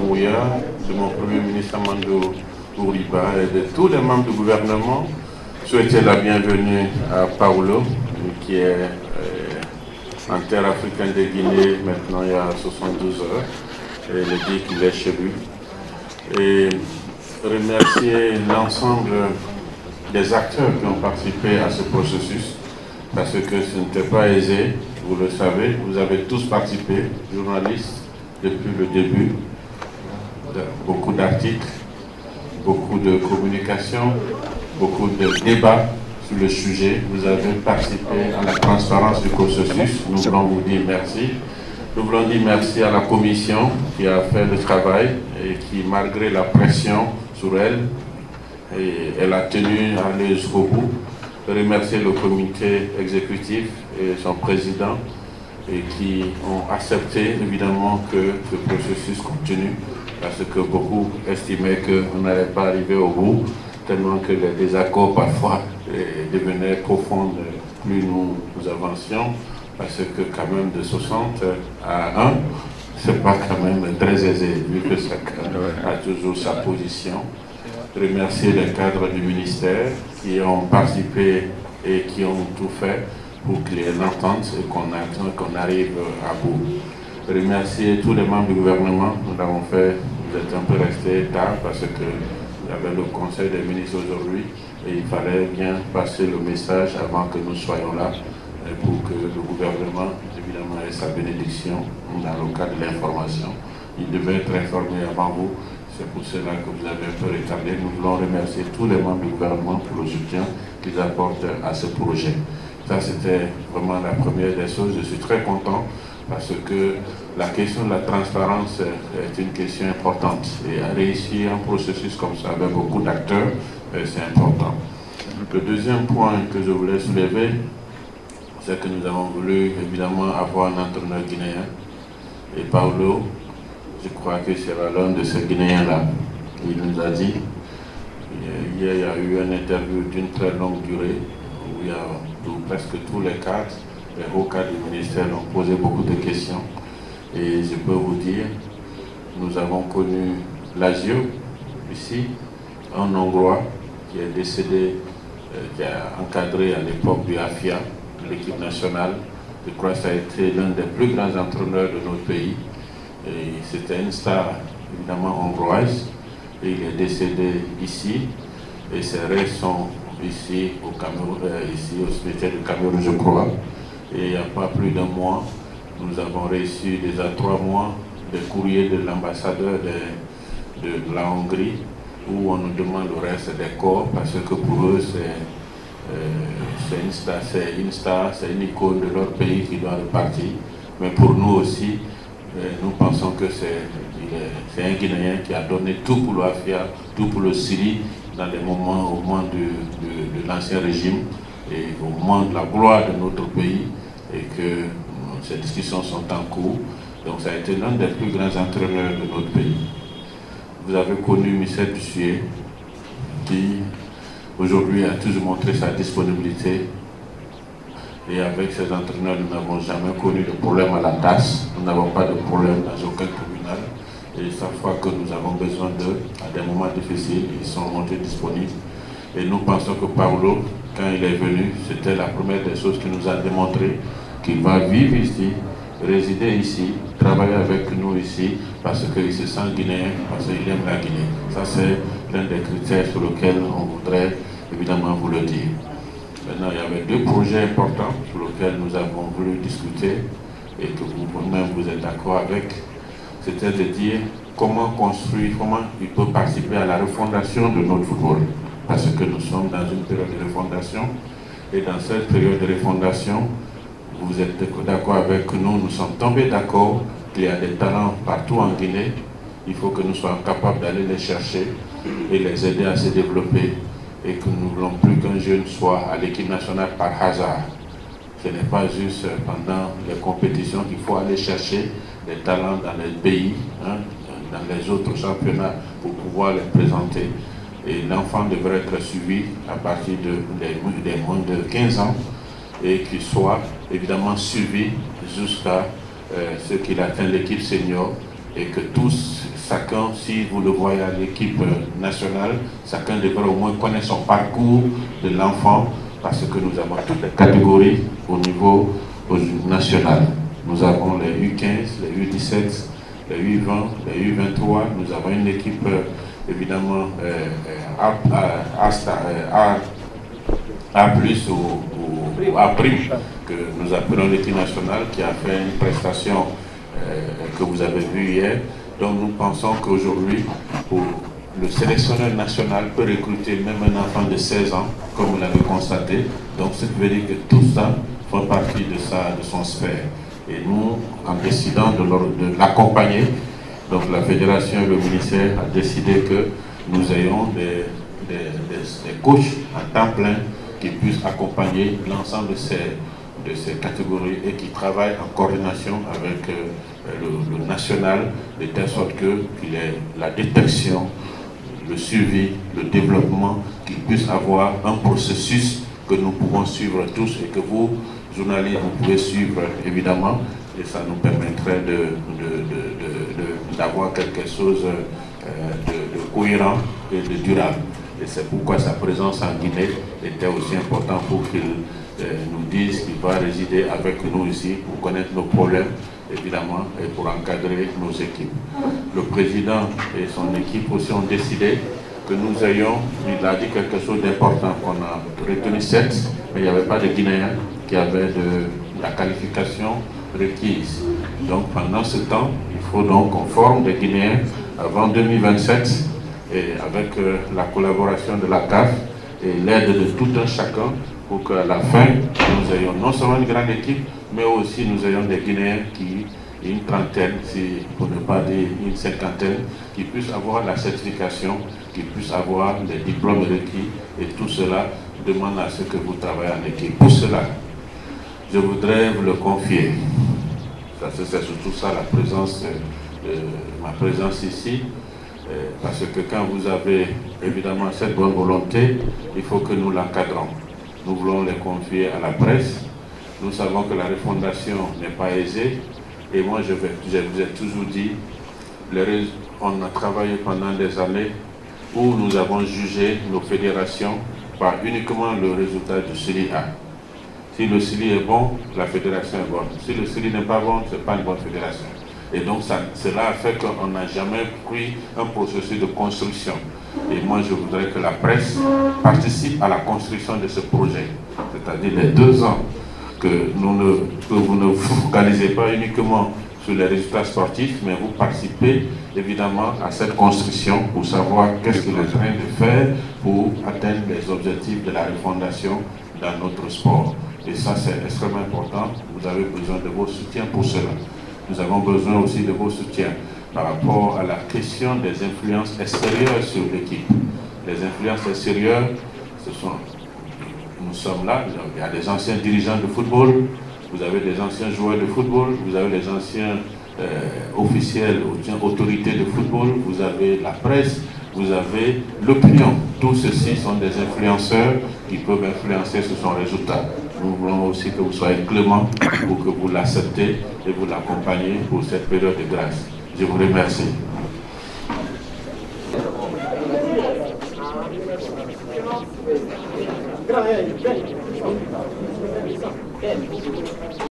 Mouya, de mon Premier ministre Amadou Ouriba et de tous les membres du gouvernement, souhaiter la bienvenue à Paulo, qui est en terre africaine de Guinée maintenant il y a 72 heures, et il dit qu'il est chez lui. Et remercier l'ensemble des acteurs qui ont participé à ce processus, parce que ce n'était pas aisé, vous le savez, vous avez tous participé, journalistes, depuis le début, beaucoup d'articles, beaucoup de communication, beaucoup de débats sur le sujet. Vous avez participé à la transparence du processus. Nous voulons vous dire merci. Nous voulons dire merci à la commission qui a fait le travail et qui, malgré la pression sur elle, elle a tenu à aller jusqu'au bout. Remercier le comité exécutif et son président et qui ont accepté évidemment que ce processus continue parce que beaucoup estimaient qu'on n'allait pas arriver au bout tellement que les désaccords parfois devenaient profonds plus nous avancions parce que quand même de 60 à 1 c'est pas quand même très aisé vu que chacun a toujours sa position. Remercier les cadres du ministère qui ont participé et qui ont tout fait pour qu'il y ait l'entente et qu'on arrive à bout. Remercier tous les membres du gouvernement, nous l'avons fait, vous êtes un peu restés tard parce que il y avait le conseil des ministres aujourd'hui et il fallait bien passer le message avant que nous soyons là pour que le gouvernement évidemment ait sa bénédiction dans le cadre de l'information. Il devait être informé avant vous. C'est pour cela que vous avez un peu retardé. Nous voulons remercier tous les membres du gouvernement pour le soutien qu'ils apportent à ce projet. Ça, c'était vraiment la première des choses. Je suis très content parce que la question de la transparence est une question importante. Et à réussir un processus comme ça avec beaucoup d'acteurs, c'est important. Le deuxième point que je voulais soulever, c'est que nous avons voulu évidemment avoir un entraîneur guinéen. Et Paulo, je crois que c'est l'un de ces Guinéens-là. Il nous a dit, hier il y a eu une interview d'une très longue durée, où presque tous les cadres, les hauts cadres du ministère ont posé beaucoup de questions. Et je peux vous dire, nous avons connu Lazio, ici, un Hongrois qui est décédé, qui a encadré à l'époque du AFIA, l'équipe nationale. Je crois que ça a été l'un des plus grands entraîneurs de notre pays. C'était une star évidemment hongroise et il est décédé ici et ses restes sont ici au Cameroun, ici au cimetière du Cameroun je crois. Et il n'y a pas plus d'un mois, nous avons reçu déjà 3 mois des courriers de l'ambassadeur de la Hongrie où on nous demande le reste des corps parce que pour eux c'est une star, c'est une icône de leur pays qui doit repartir. Mais pour nous aussi, nous pensons que c'est un Guinéen qui a donné tout pour l'Afrique, tout pour le Syrie dans les moments au moment de l'ancien régime et au moment de la gloire de notre pays et que ces discussions sont en cours. Donc ça a été l'un des plus grands entraîneurs de notre pays. Vous avez connu Michel Dussuet qui aujourd'hui a toujours montré sa disponibilité. Et avec ces entraîneurs, nous n'avons jamais connu de problème à la tasse. Nous n'avons pas de problème dans aucun tribunal. Et chaque fois que nous avons besoin d'eux, à des moments difficiles, ils sont montés disponibles. Et nous pensons que Paulo, quand il est venu, c'était la première des choses qu'il nous a démontré qu'il va vivre ici, résider ici, travailler avec nous ici, parce qu'il se sent guinéen, parce qu'il aime la Guinée. Ça, c'est l'un des critères sur lesquels on voudrait évidemment vous le dire. Maintenant, il y avait 2 projets importants sur lesquels nous avons voulu discuter et que vous-même vous êtes d'accord avec. C'était de dire comment construire, comment il peut participer à la refondation de notre football. Parce que nous sommes dans une période de refondation et dans cette période de refondation, vous êtes d'accord avec nous, nous sommes tombés d'accord qu'il y a des talents partout en Guinée. Il faut que nous soyons capables d'aller les chercher et les aider à se développer. Et que nous ne voulons plus qu'un jeune soit à l'équipe nationale par hasard. Ce n'est pas juste pendant les compétitions qu'il faut aller chercher des talents dans les pays, dans les autres championnats pour pouvoir les présenter. Et l'enfant devrait être suivi à partir des moins de 15 ans et qu'il soit évidemment suivi jusqu'à ce qu'il atteigne l'équipe senior et que tous, chacun, si vous le voyez à l'équipe nationale, chacun devrait au moins connaître son parcours de l'enfant, parce que nous avons toutes les catégories au niveau national. Nous avons les U15, les U17, les U20, les U23, nous avons une équipe évidemment A+, ou A', que nous appelons l'équipe nationale, qui a fait une prestation que vous avez vue hier. Donc nous pensons qu'aujourd'hui, le sélectionneur national peut recruter même un enfant de 16 ans, comme vous l'avez constaté. Donc ce qui veut dire que tout ça fait partie de son sphère. Et nous, en décidant de l'accompagner, donc la fédération et le ministère a décidé que nous ayons des coachs en temps plein qui puissent accompagner l'ensemble de ces catégories et qui travaillent en coordination avec le national, de telle sorte qu'il y ait la détection, le suivi, le développement, qu'ils puissent avoir un processus que nous pouvons suivre tous et que vous, journalistes, vous pouvez suivre évidemment, et ça nous permettrait d'avoir quelque chose de cohérent et de durable. Et c'est pourquoi sa présence en Guinée était aussi importante pour qu'il nous dise qu'il va résider avec nous ici pour connaître nos problèmes, évidemment, et pour encadrer nos équipes. Le président et son équipe aussi ont décidé que nous ayons, il a dit quelque chose d'important, qu'on a retenu 7, mais il n'y avait pas de Guinéens qui avaient la qualification requise. Donc pendant ce temps, il faut donc qu'on forme des Guinéens avant 2027, et avec la collaboration de la CAF et l'aide de tout un chacun, pour qu'à la fin, nous ayons non seulement une grande équipe, mais aussi nous ayons des Guinéens une trentaine, pour ne pas dire une cinquantaine, qui puissent avoir la certification, qui puissent avoir les diplômes requis, et tout cela demande à ce que vous travaillez en équipe. Pour cela, je voudrais vous le confier. C'est surtout ça ma présence ici, parce que quand vous avez évidemment cette bonne volonté, il faut que nous l'encadrons. Nous voulons les confier à la presse. Nous savons que la refondation n'est pas aisée. Et moi, je vous ai toujours dit, on a travaillé pendant des années où nous avons jugé nos fédérations par uniquement le résultat du CILI A. Si le CILI est bon, la fédération est bonne. Si le CILI n'est pas bon, ce n'est pas une bonne fédération. Et donc cela a fait qu'on n'a jamais pris un processus de construction. Et moi, je voudrais que la presse participe à la construction de ce projet. C'est-à-dire les 2 ans que vous ne vous focalisez pas uniquement sur les résultats sportifs, mais vous participez évidemment à cette construction pour savoir qu'est-ce qu'il est en train de faire pour atteindre les objectifs de la refondation dans notre sport. Et ça, c'est extrêmement important. Vous avez besoin de vos soutiens pour cela. Nous avons besoin aussi de vos soutiens par rapport à la question des influences extérieures sur l'équipe. Les influences extérieures, nous sommes là, il y a des anciens dirigeants de football, vous avez des anciens joueurs de football, vous avez les anciens officiels, autorités de football, vous avez la presse, vous avez l'opinion. Tous ceux-ci sont des influenceurs qui peuvent influencer sur son résultat. Nous voulons aussi que vous soyez clément pour que vous l'acceptez et vous l'accompagnez pour cette période de grâce. Je vous remercie. Gracias.